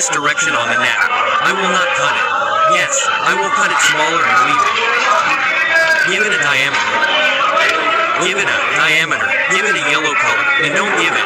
this direction on the net. I will not cut it. Yes, I will cut it smaller and leave it. Give it a diameter. Give it a diameter. Give it a yellow color. And don't give it